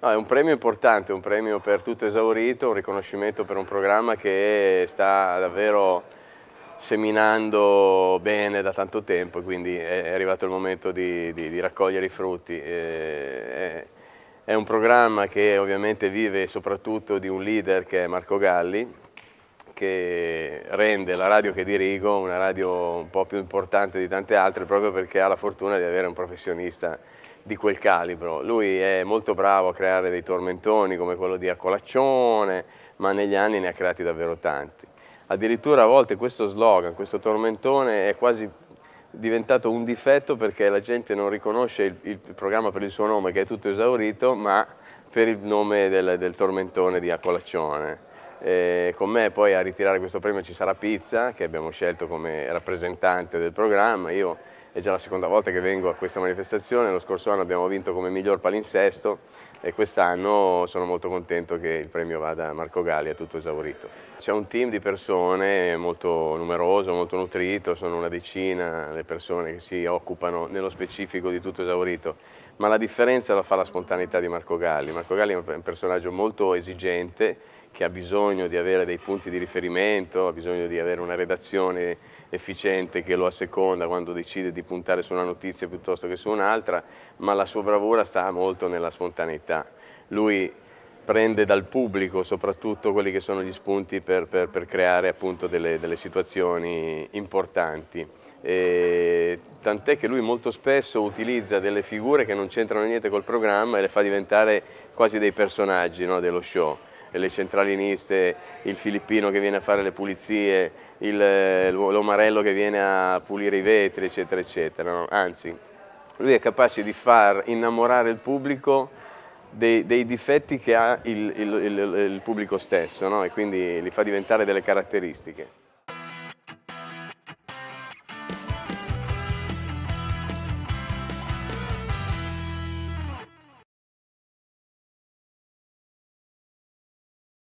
No, è un premio importante, un premio per tutto esaurito, un riconoscimento per un programma che sta davvero seminando bene da tanto tempo, quindi è arrivato il momento di raccogliere i frutti. È un programma che ovviamente vive soprattutto di un leader che è Marco Galli, che rende la radio che dirigo una radio un po' più importante di tante altre proprio perché ha la fortuna di avere un professionista di quel calibro. Lui è molto bravo a creare dei tormentoni come quello di A Colaccione, ma negli anni ne ha creati davvero tanti. Addirittura a volte questo slogan, questo tormentone è quasi diventato un difetto perché la gente non riconosce il programma per il suo nome che è tutto esaurito, ma per il nome del tormentone di A Colaccione. Con me poi a ritirare questo premio ci sarà Pizza, che abbiamo scelto come rappresentante del programma. Io è già la seconda volta che vengo a questa manifestazione, lo scorso anno abbiamo vinto come miglior palinsesto e quest'anno sono molto contento che il premio vada a Marco Galli, a tutto esaurito. C'è un team di persone molto numeroso, molto nutrito, sono una decina le persone che si occupano nello specifico di tutto esaurito, ma la differenza la fa la spontaneità di Marco Galli. Marco Galli è un personaggio molto esigente, che ha bisogno di avere dei punti di riferimento, ha bisogno di avere una redazione efficiente che lo asseconda quando decide di puntare su una notizia piuttosto che su un'altra, ma la sua bravura sta molto nella spontaneità. Lui prende dal pubblico soprattutto quelli che sono gli spunti per creare appunto delle situazioni importanti. Tant'è che lui molto spesso utilizza delle figure che non c'entrano niente col programma e le fa diventare quasi dei personaggi, no, dello show. Le centraliniste, il filippino che viene a fare le pulizie, l'omarello che viene a pulire i vetri, eccetera, eccetera. No? Anzi, lui è capace di far innamorare il pubblico dei difetti che ha il pubblico stesso, no? E quindi li fa diventare delle caratteristiche.